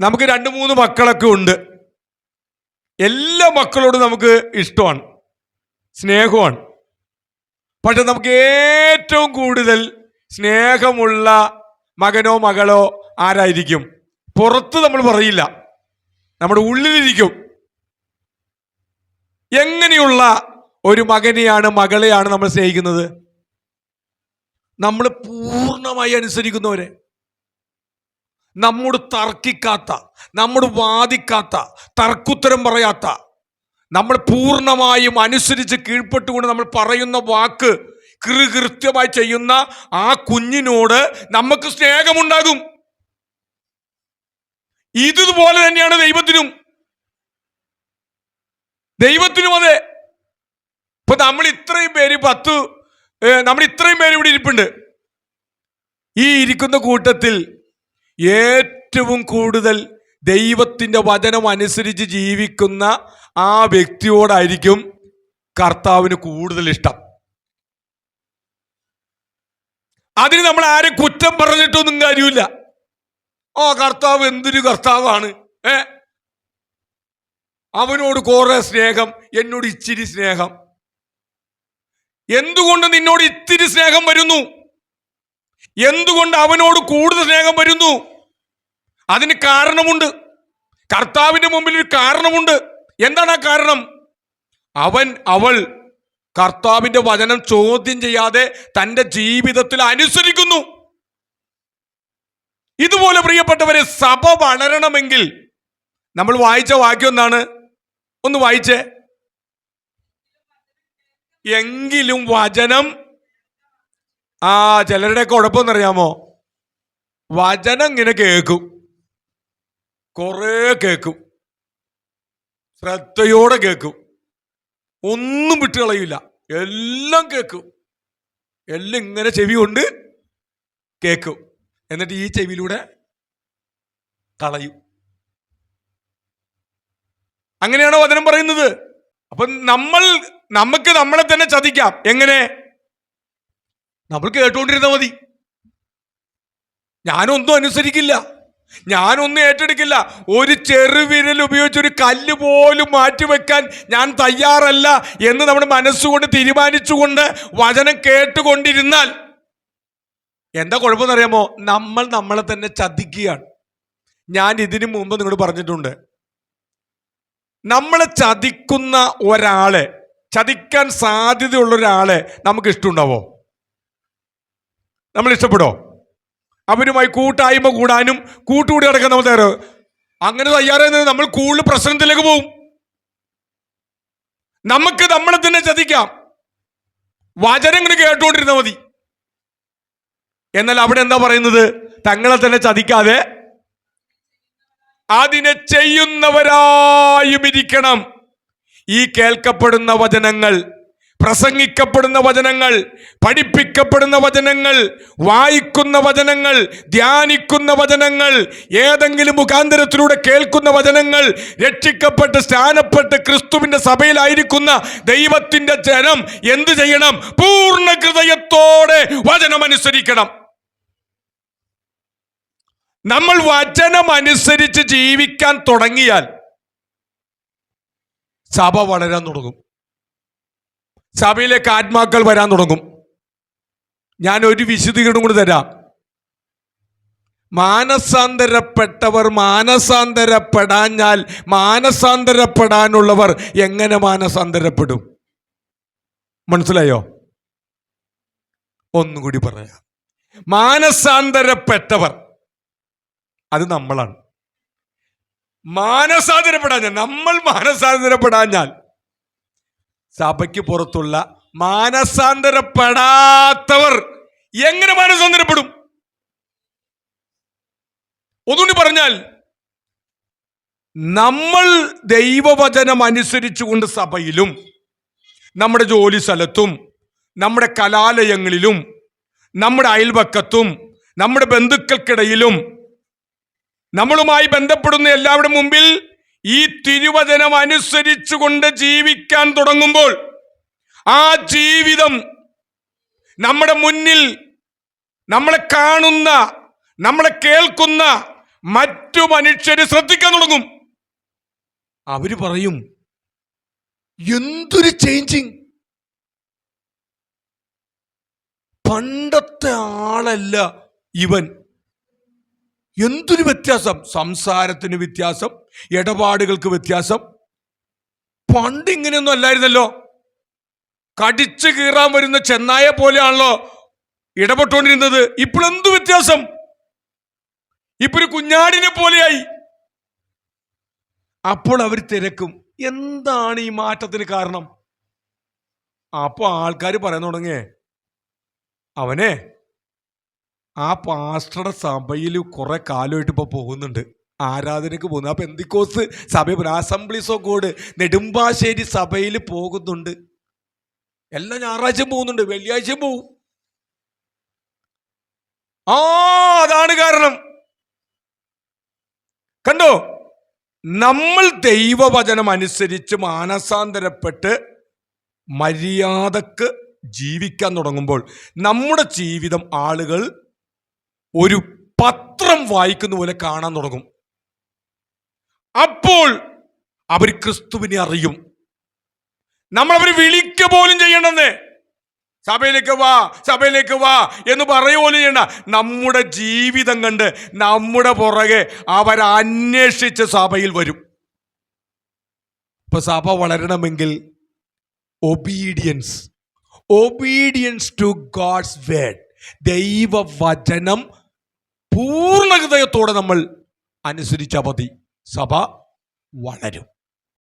നമുക്ക് 2-3 മക്കളൊക്കെ ഉണ്ട്. എല്ലാ മക്കളോടും നമുക്ക് ഇഷ്ടമാണ്, സ്നേഹമാണ്. പക്ഷെ നമുക്ക് ഏറ്റവും കൂടുതൽ സ്നേഹമുള്ള മകനോ മകളോ ആരായിരിക്കും? പുറത്ത് നമ്മൾ പറയില്ല, നമ്മുടെ ഉള്ളിലിരിക്കും. എങ്ങനെയുള്ള ഒരു മകനെയാണ് മകളെയാണ് നമ്മൾ സ്നേഹിക്കുന്നത്? നമ്മൾ പൂർണ്ണമായി അനുസരിക്കുന്നവരെ, നമ്മോട് തർക്കിക്കാത്ത, നമ്മോട് വാദിക്കാത്ത, തർക്കുത്തരം പറയാത്ത, നമ്മൾ പൂർണ്ണമായും അനുസരിച്ച് കീഴ്പ്പെട്ടുകൊണ്ട് നമ്മൾ പറയുന്ന വാക്ക് കൃത്യമായി ചെയ്യുന്ന ആ കുഞ്ഞിനോട് നമുക്ക് സ്നേഹമുണ്ടാകും. ഇതുപോലെ തന്നെയാണ് ദൈവത്തിനും അതെ. ഇപ്പൊ നമ്മൾ ഇത്രയും പേര് ഇവിടെ ഇരിപ്പുണ്ട്. ഈ ഇരിക്കുന്ന കൂട്ടത്തിൽ ഏറ്റവും കൂടുതൽ ദൈവത്തിന്റെ വചനം അനുസരിച്ച് ജീവിക്കുന്ന ആ വ്യക്തിയോടായിരിക്കും കർത്താവിന് കൂടുതൽ ഇഷ്ടം. അതിന് നമ്മൾ ആരും കുറ്റം പറഞ്ഞിട്ടൊന്നും കാര്യമില്ല. കർത്താവ് എന്തൊരു കർത്താവാണ്, അവനോട് കുറെ സ്നേഹം, എന്നോട് ഇച്ചിരി സ്നേഹം. എന്തുകൊണ്ട് നിന്നോട് ഇത്തിരി സ്നേഹം വരുന്നു? എന്തുകൊണ്ട് അവനോട് കൂടുതൽ സ്നേഹം വരുന്നു? അതിന് കാരണമുണ്ട്. കർത്താവിന്റെ മുമ്പിൽ ഒരു കാരണമുണ്ട്. എന്താണ് ആ കാരണം? അവൾ കർത്താവിന്റെ വചനം ചോദ്യം ചെയ്യാതെ തന്റെ ജീവിതത്തിൽ അനുസരിക്കുന്നു. ഇതുപോലെ പ്രിയപ്പെട്ടവരെ, സഭ വളരണമെങ്കിൽ നമ്മൾ വായിച്ച വാക്യം എന്താണ്? ഒന്ന് വായിച്ചേ. എങ്കിലും വചനം, ചിലരുടെ കുഴപ്പമെന്നറിയാമോ? വചനം ഇങ്ങനെ കേൾക്കും, കുറെ കേൾക്കും, ശ്രദ്ധയോടെ കേൾക്കും, ഒന്നും വിട്ടുകളയില്ല, എല്ലാം കേൾക്കും, എല്ലാം ഇങ്ങനെ ചെവി കൊണ്ട് കേൾക്കും, എന്നിട്ട് ഈ ചെവിയിലൂടെ കളയും. അങ്ങനെയാണോ വചനം പറയുന്നത്? അപ്പൊ നമുക്ക് നമ്മളെ തന്നെ ചതിക്കാം. എങ്ങനെ? നമ്മൾ കേട്ടുകൊണ്ടിരുന്നാൽ മതി. ഞാനൊന്നും അനുസരിക്കില്ല, ഞാനൊന്നും ഏറ്റെടുക്കില്ല, ഒരു ചെറുവിരൽ ഉപയോഗിച്ച് ഒരു കല്ല് പോലും മാറ്റിവെക്കാൻ ഞാൻ തയ്യാറല്ല എന്ന് നമ്മുടെ മനസ്സുകൊണ്ട് തീരുമാനിച്ചുകൊണ്ട് വചനം കേട്ടുകൊണ്ടിരുന്നാൽ എന്താ കുഴപ്പമെന്നറിയാമോ? നമ്മൾ നമ്മളെ തന്നെ ചതിക്കുകയാണ്. ഞാൻ ഇതിനു മുമ്പ് നിങ്ങളോട് പറഞ്ഞിട്ടുണ്ട്, നമ്മളെ ചതിക്കുന്ന ഒരാളെ, ചതിക്കാൻ സാധ്യതയുള്ള ഒരാളെ നമുക്ക് ഇഷ്ടമുണ്ടാവോ? നമ്മൾ ഇഷ്ടപ്പെടോ? അവരുമായി കൂട്ടായ്മ കൂടാനും കൂട്ടുകൂടി നടക്കാൻ നമ്മൾ തയ്യാറോ? അങ്ങനെ തയ്യാറായത് നമ്മൾ കൂടുതൽ പ്രശ്നത്തിലേക്ക് പോവും. നമുക്ക് നമ്മളെ തന്നെ ചതിക്കാം, വചനം ഇങ്ങനെ കേട്ടുകൊണ്ടിരുന്നാൽ മതി. എന്നാൽ അവിടെ എന്താ പറയുന്നത്? തങ്ങളെ തന്നെ ചതിക്കാതെ അതിനെ ചെയ്യുന്നവരായും ഇരിക്കണം. ഈ കേൾക്കപ്പെടുന്ന വചനങ്ങൾ, പ്രസംഗിക്കപ്പെടുന്ന വചനങ്ങൾ, പഠിപ്പിക്കപ്പെടുന്ന വചനങ്ങൾ, വായിക്കുന്ന വചനങ്ങൾ, ധ്യാനിക്കുന്ന വചനങ്ങൾ, ഏതെങ്കിലും മുഖാന്തരത്തിലൂടെ കേൾക്കുന്ന വചനങ്ങൾ, രക്ഷിക്കപ്പെട്ട് സ്നാനപ്പെട്ട് ക്രിസ്തുവിന്റെ സഭയിലായിരിക്കുന്ന ദൈവത്തിന്റെ ജനം എന്ത് ചെയ്യണം? പൂർണ്ണ ഹൃദയത്തോടെ വചനം അനുസരിക്കണം. നമ്മൾ വചനം അനുസരിച്ച് ജീവിക്കാൻ തുടങ്ങിയാൽ സഭ വളരാൻ തുടങ്ങും, സഭയിലേക്ക് ആത്മാക്കൾ വരാൻ തുടങ്ങും. ഞാൻ ഒരു വിശദീകരണം കൂടി തരാം. മാനസാന്തരപ്പെട്ടവർ മാനസാന്തരപ്പെടാഞ്ഞാൽ മാനസാന്തരപ്പെടാനുള്ളവർ എങ്ങനെ മാനസാന്തരപ്പെടും? മനസ്സിലായോ? ഒന്നുകൂടി പറയാം. മാനസാന്തരപ്പെട്ടവർ അത് നമ്മളാണ്. നമ്മൾ മാനസാന്തരപ്പെടാഞ്ഞാൽ സഭയ്ക്ക് പുറത്തുള്ള മാനസാന്തരപ്പെടാത്തവർ എങ്ങനെ മാനസാന്തരപ്പെടും? ഒന്നുകൂടി പറഞ്ഞാൽ, നമ്മൾ ദൈവവചനം അനുസരിച്ചുകൊണ്ട് സഭയിലും നമ്മുടെ ജോലി സ്ഥലത്തും നമ്മുടെ കലാലയങ്ങളിലും നമ്മുടെ അയൽവക്കത്തും നമ്മുടെ ബന്ധുക്കൾക്കിടയിലും നമ്മളുമായി ബന്ധപ്പെടുന്ന എല്ലാവരുടെ മുമ്പിൽ ഈ തിരുവചനം അനുസരിച്ചുകൊണ്ട് ജീവിക്കാൻ തുടങ്ങുമ്പോൾ ആ ജീവിതം നമ്മുടെ മുന്നിൽ നമ്മളെ കാണുന്ന, നമ്മളെ കേൾക്കുന്ന മറ്റു മനുഷ്യരെ ശ്രദ്ധിക്കാൻ തുടങ്ങും. അവര് പറയും, എന്തൊരു ചേഞ്ചിങ്, പണ്ടത്തെ ആളല്ല ഇവൻ, എന്തൊരു വ്യത്യാസം, സംസാരത്തിന് വ്യത്യാസം, ഇടപാടുകൾക്ക് വ്യത്യാസം. പണ്ട് ഇങ്ങനെയൊന്നും അല്ലായിരുന്നല്ലോ, കടിച്ചു കീറാൻ വരുന്ന ചെന്നായെ പോലെയാണല്ലോ ഇടപെട്ടുകൊണ്ടിരുന്നത്. ഇപ്പോഴെന്തു വ്യത്യാസം, ഇപ്പൊ ഒരു കുഞ്ഞാടിനെ പോലെയായി. അപ്പോൾ അവർ തിരക്കും, എന്താണ് ഈ മാറ്റത്തിന് കാരണം? അപ്പൊ ആൾക്കാർ പറയാൻ തുടങ്ങേ, അവനെ ആ പാസ്റ്ററുടെ സഭയിൽ കുറെ കാലമായിട്ട് ഇപ്പൊ പോകുന്നുണ്ട്, ആരാധനക്ക് പോകുന്നു. ആ പെന്തിക്കോസ് സഭ, അസംബ്ലീസ് ഓഫ് ഗോഡ് നെടുമ്പാശ്ശേരി സഭയിൽ പോകുന്നുണ്ട്. എല്ലാ ഞായറാഴ്ചയും പോകുന്നുണ്ട്, വെള്ളിയാഴ്ചയും പോകും. അതാണ് കാരണം. കണ്ടോ, നമ്മൾ ദൈവവചനം അനുസരിച്ച് മാനസാന്തരപ്പെട്ട് മര്യാദക്ക് ജീവിക്കാൻ തുടങ്ങുമ്പോൾ നമ്മുടെ ജീവിതം ആളുകൾ ഒരു പത്രം വായിക്കുന്ന പോലെ കാണാൻ തുടങ്ങും. അപ്പോൾ അവർ ക്രിസ്തുവിനെ അറിയും. നമ്മൾ അവരെ വിളിക്കുക പോലും ചെയ്യണമെന്ന്, സഭയിലേക്ക് വാ, സഭയിലേക്ക് വാ എന്ന് പറയുപോലും ചെയ്യണ്ട. നമ്മുടെ ജീവിതം കണ്ട് നമ്മുടെ പുറകെ അവരന്വേഷിച്ച് സഭയിൽ വരും. ഇപ്പൊ സഭ വളരണമെങ്കിൽ ഒബീഡിയൻസ് ടു ഗോഡ്സ് വേർഡ്, ദൈവവചനം പൂർണ്ണ ഹൃദയത്തോടെ നമ്മൾ അനുസരിച്ചാൽ മതി, സഭ വളരും.